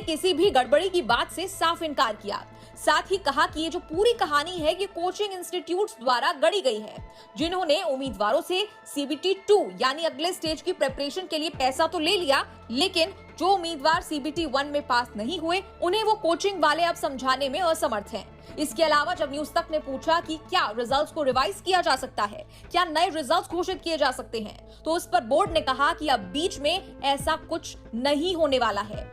किसी भी गड़बड़ी की बात से साफ इनकार किया। साथ ही कहा कि ये जो पूरी कहानी है ये कोचिंग इंस्टीट्यूट्स द्वारा गढ़ी गई है, जिन्होंने उम्मीदवारों से सीबीटी 2 यानी अगले स्टेज की प्रिपरेशन के लिए पैसा तो ले लिया, लेकिन जो उम्मीदवार सीबीटी 1 में पास नहीं हुए उन्हें वो कोचिंग वाले अब समझाने में असमर्थ हैं। इसके अलावा जब न्यूज तक ने पूछा कि क्या रिजल्ट्स को रिवाइज किया जा सकता है, क्या नए रिजल्ट्स घोषित किए जा सकते हैं, तो उस पर बोर्ड ने कहा कि अब बीच में ऐसा कुछ नहीं होने वाला है,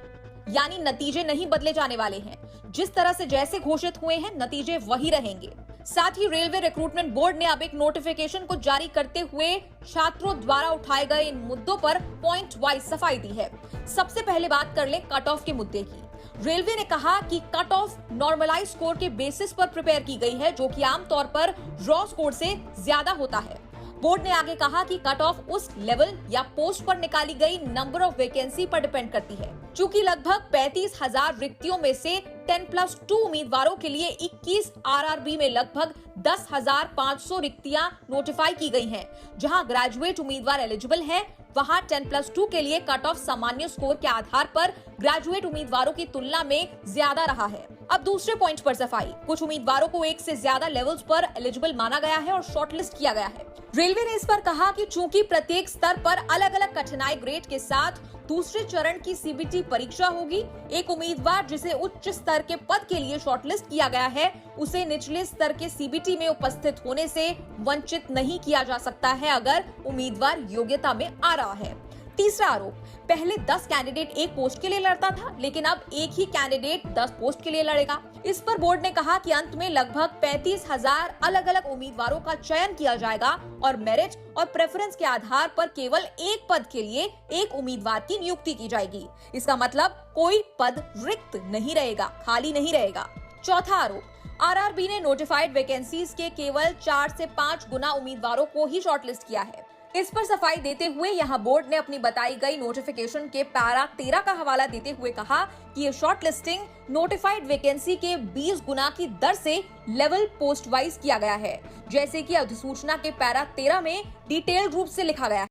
यानी नतीजे नहीं बदले जाने वाले हैं। जिस तरह से जैसे घोषित हुए हैं नतीजे वही रहेंगे। साथ ही रेलवे रिक्रूटमेंट बोर्ड ने अब एक नोटिफिकेशन को जारी करते हुए छात्रों द्वारा उठाए गए इन मुद्दों पर पॉइंट वाइज सफाई दी है। सबसे पहले बात कर ले कट ऑफ के मुद्दे की। रेलवे ने कहा कि कट ऑफ नॉर्मलाइज स्कोर के बेसिस पर प्रिपेयर की गई है, जो कि आमतौर पर रॉ स्कोर से ज्यादा होता है। बोर्ड ने आगे कहा कि कट ऑफ उस लेवल या पोस्ट पर निकाली गई नंबर ऑफ वैकेंसी पर डिपेंड करती है। चूंकि लगभग 35,000 रिक्तियों में से 10+2 उम्मीदवारों के लिए 21 आरआरबी में लगभग 10,500 रिक्तियां नोटिफाई की गई हैं, जहां ग्रेजुएट उम्मीदवार एलिजिबल हैं, वहां 10+2 के लिए कट ऑफ सामान्य स्कोर के आधार पर ग्रेजुएट उम्मीदवारों की तुलना में ज्यादा रहा है। अब दूसरे पॉइंट पर सफाई। कुछ उम्मीदवारों को एक से ज्यादा लेवल्स पर एलिजिबल माना गया है और शॉर्टलिस्ट किया गया है। रेलवे ने इस पर कहा कि चूंकि प्रत्येक स्तर पर अलग अलग कठिनाई ग्रेड के साथ दूसरे चरण की सीबीटी परीक्षा होगी, एक उम्मीदवार जिसे उच्च स्तर के पद के लिए शॉर्टलिस्ट किया गया है, उसे निचले स्तर के सीबीटी में उपस्थित होने से वंचित नहीं किया जा सकता है अगर उम्मीदवार योग्यता में आ रहा है। तीसरा आरोप, पहले 10 कैंडिडेट एक पोस्ट के लिए लड़ता था, लेकिन अब एक ही कैंडिडेट 10 पोस्ट के लिए लड़ेगा। इस पर बोर्ड ने कहा कि अंत में लगभग 35,000 अलग अलग उम्मीदवारों का चयन किया जाएगा और मेरिट और प्रेफरेंस के आधार पर केवल एक पद के लिए एक उम्मीदवार की नियुक्ति की जाएगी। इसका मतलब कोई पद रिक्त नहीं रहेगा, खाली नहीं रहेगा। चौथा आरोप, आरआरबी ने नोटिफाइड वैकेंसीज के केवल 4 से 5 गुना उम्मीदवारों को ही शॉर्टलिस्ट किया है। इस पर सफाई देते हुए यहां बोर्ड ने अपनी बताई गई नोटिफिकेशन के पैरा 13 का हवाला देते हुए कहा कि ये शॉर्ट लिस्टिंग नोटिफाइड वैकेंसी के 20 गुना की दर से लेवल पोस्ट वाइज किया गया है, जैसे कि अधिसूचना के पैरा 13 में डिटेल रूप से लिखा गया है।